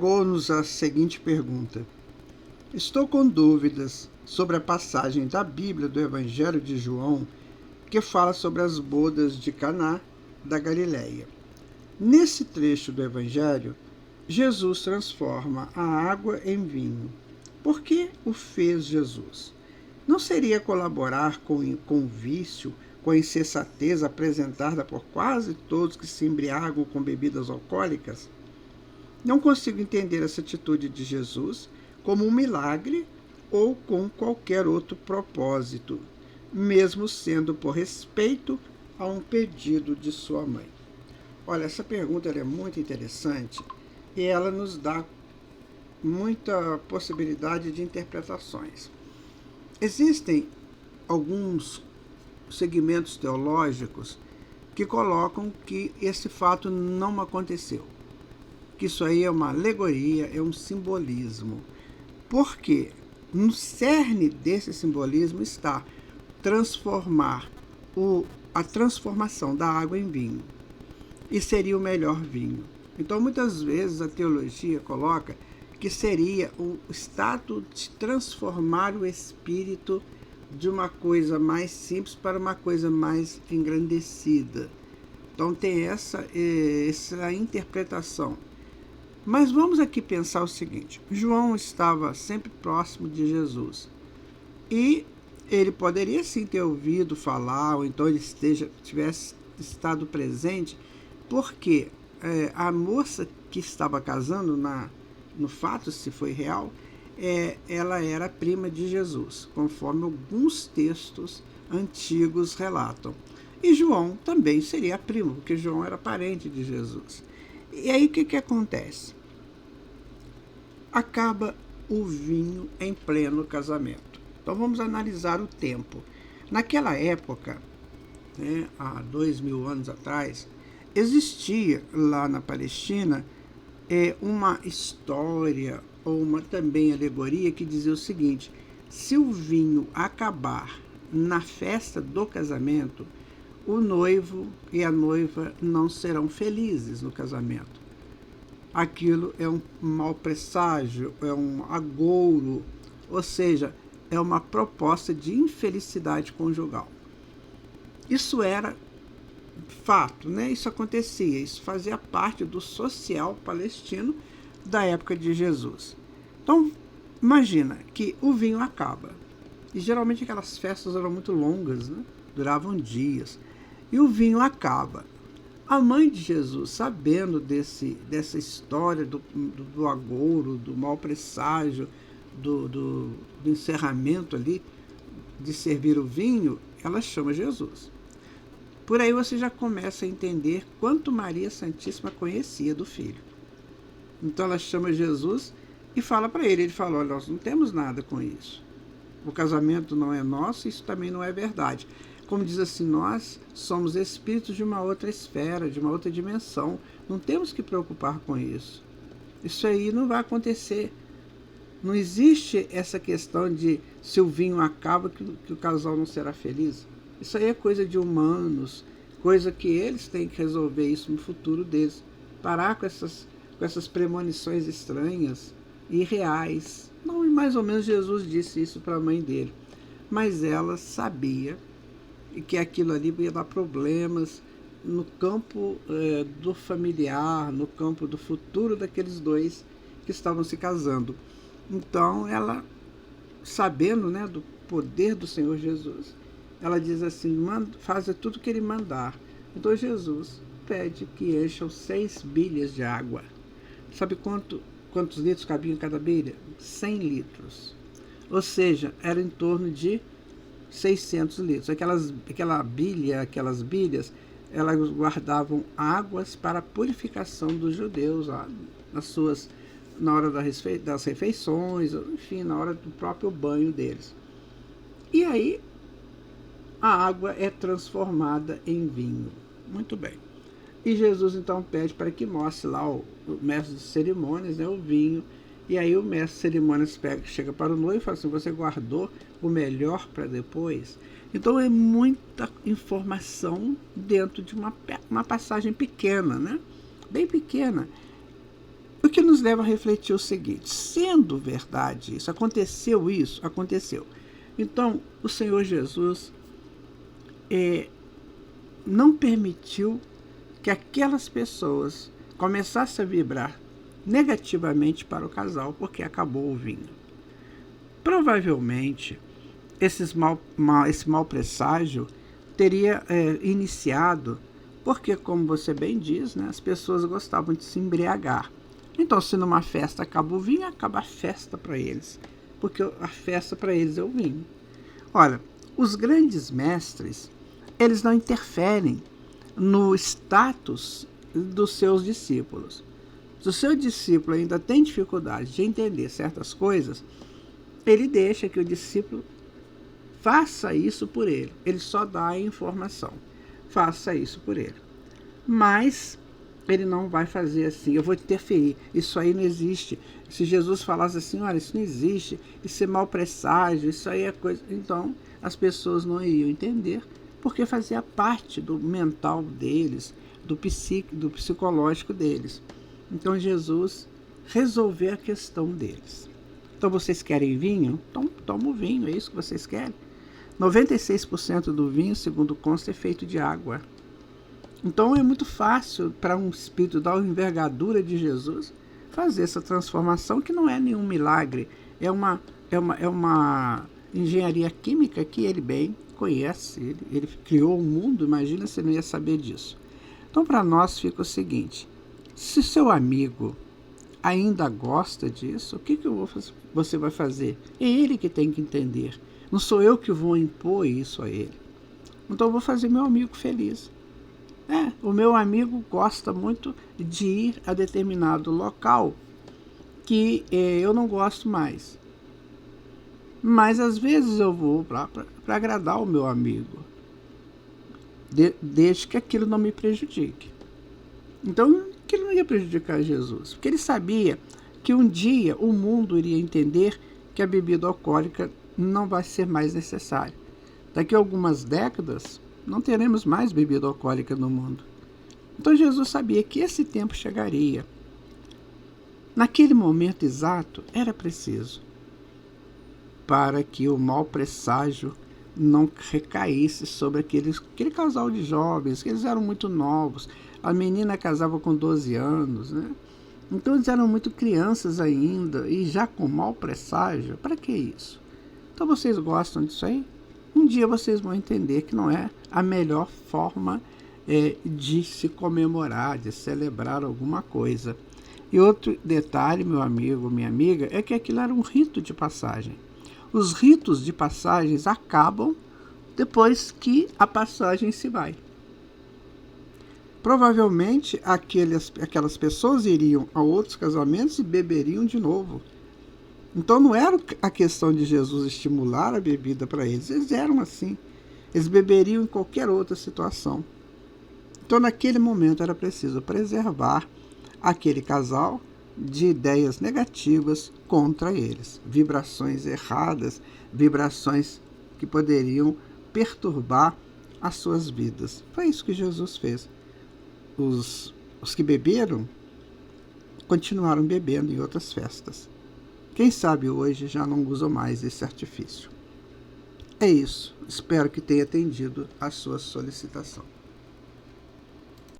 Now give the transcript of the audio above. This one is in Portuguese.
chegou-nos a seguinte pergunta: estou com dúvidas sobre a passagem da Bíblia do Evangelho de João que fala sobre as bodas de Caná da Galileia. Nesse trecho do Evangelho, Jesus transforma a água em vinho. Por que o fez Jesus? Não seria colaborar com o vício, com a insensatez apresentada por quase todos que se embriagam com bebidas alcoólicas? Não consigo entender essa atitude de Jesus como um milagre ou com qualquer outro propósito, mesmo sendo por respeito a um pedido de sua mãe. Olha, essa pergunta é muito interessante e ela nos dá muita possibilidade de interpretações. Existem alguns segmentos teológicos que colocam que esse fato não aconteceu, que isso aí é uma alegoria, é um simbolismo. Porque no cerne desse simbolismo está a transformação da água em vinho. E seria o melhor vinho. Então, muitas vezes a teologia coloca que seria o estado de transformar o espírito de uma coisa mais simples para uma coisa mais engrandecida. Então tem essa interpretação. Mas vamos aqui pensar o seguinte: João estava sempre próximo de Jesus e ele poderia sim ter ouvido falar, ou então ele tivesse estado presente, porque a moça que estava casando, no fato, se foi real, ela era prima de Jesus, conforme alguns textos antigos relatam. E João também seria primo, porque João era parente de Jesus. E aí o que acontece? Acaba o vinho em pleno casamento. Então vamos analisar o tempo. Naquela época, há 2000 anos atrás, existia lá na Palestina uma história ou uma também alegoria que dizia o seguinte: se o vinho acabar na festa do casamento, o noivo e a noiva não serão felizes no casamento. Aquilo é um mau presságio, é um agouro, ou seja, é uma proposta de infelicidade conjugal. Isso era fato, né? Isso acontecia, isso fazia parte do social palestino da época de Jesus. Então, imagina que o vinho acaba. E geralmente aquelas festas eram muito longas, né? Duravam dias. E o vinho acaba. A mãe de Jesus, sabendo dessa história do agouro, do mau presságio, do encerramento ali, de servir o vinho, ela chama Jesus. Por aí você já começa a entender quanto Maria Santíssima conhecia do filho. Então ela chama Jesus e fala para ele. Ele fala: olha, nós não temos nada com isso. O casamento não é nosso, isso também não é verdade. Como diz assim, nós somos espíritos de uma outra esfera, de uma outra dimensão. Não temos que preocupar com isso. Isso aí não vai acontecer. Não existe essa questão de se o vinho acaba que o casal não será feliz. Isso aí é coisa de humanos, coisa que eles têm que resolver isso no futuro deles. Parar com essas premonições estranhas e irreais. Não, mais ou menos Jesus disse isso para a mãe dele. Mas ela sabia que aquilo ali ia dar problemas no campo do familiar, no campo do futuro daqueles dois que estavam se casando. Então ela, sabendo, né, do poder do Senhor Jesus, ela diz assim: faça tudo que ele mandar. Então Jesus pede que encham 6 bilhas de água. Sabe quantos litros cabiam em cada bilha? 100 litros. Ou seja, era em torno de 600 litros. Aquelas bilhas, elas guardavam águas para a purificação dos judeus na hora das refeições, enfim, na hora do próprio banho deles. E aí a água é transformada em vinho. Muito bem. E Jesus então pede para que mostre lá o mestre de cerimônias, né, o vinho. E aí o mestre de cerimônias chega para o noivo e fala assim: você guardou o melhor para depois? Então é muita informação dentro de uma passagem pequena, né? Bem pequena. O que nos leva a refletir o seguinte: sendo verdade isso, aconteceu. Então, o Senhor Jesus não permitiu que aquelas pessoas começassem a vibrar negativamente para o casal, porque acabou o vinho. Provavelmente, esse mau presságio teria iniciado porque, como você bem diz, né, as pessoas gostavam de se embriagar. Então, se numa festa acaba o vinho, acaba a festa para eles, porque a festa para eles é o vinho. Olha, os grandes mestres, eles não interferem no status dos seus discípulos. Se o seu discípulo ainda tem dificuldade de entender certas coisas, ele deixa que o discípulo faça isso por ele. Ele só dá a informação. Faça isso por ele. Mas ele não vai fazer assim: eu vou interferir, isso aí não existe. Se Jesus falasse assim: olha, isso não existe, isso é mau presságio, isso aí é coisa... Então, as pessoas não iriam entender, porque fazia parte do mental deles, do psicológico deles. Então, Jesus resolveu a questão deles. Então, vocês querem vinho? Então, toma o vinho, é isso que vocês querem? 96% do vinho, segundo consta, é feito de água. Então, é muito fácil para um espírito da envergadura de Jesus fazer essa transformação, que não é nenhum milagre, é uma engenharia química que ele bem conhece. Ele criou o mundo, imagina se não ia saber disso. Então, para nós fica o seguinte: se seu amigo ainda gosta disso, o que você vai fazer? É ele que tem que entender. Não sou eu que vou impor isso a ele. Então eu vou fazer meu amigo feliz. O meu amigo gosta muito de ir a determinado local que eu não gosto mais. Mas às vezes eu vou para agradar o meu amigo, desde que aquilo não me prejudique. Então, aquilo não ia prejudicar Jesus, porque ele sabia que um dia o mundo iria entender que a bebida alcoólica não vai ser mais necessária. Daqui a algumas décadas, não teremos mais bebida alcoólica no mundo. Então Jesus sabia que esse tempo chegaria. Naquele momento exato, era preciso para que o mau presságio não recaísse sobre aquele casal de jovens, que eles eram muito novos. A menina casava com 12 anos, né? Então eles eram muito crianças ainda, e já com mau presságio. Para que isso? Então vocês gostam disso aí? Um dia vocês vão entender que não é a melhor forma de se comemorar, de celebrar alguma coisa. E outro detalhe, meu amigo, minha amiga, é que aquilo era um rito de passagem. Os ritos de passagens acabam depois que a passagem se vai. Provavelmente aquelas pessoas iriam a outros casamentos e beberiam de novo. Então não era a questão de Jesus estimular a bebida para eles. Eles eram assim. Eles beberiam em qualquer outra situação. Então naquele momento era preciso preservar aquele casal de ideias negativas contra eles. Vibrações erradas, vibrações que poderiam perturbar as suas vidas. Foi isso que Jesus fez. Os que beberam continuaram bebendo em outras festas. Quem sabe hoje já não usam mais esse artifício. É isso. Espero que tenha atendido a sua solicitação.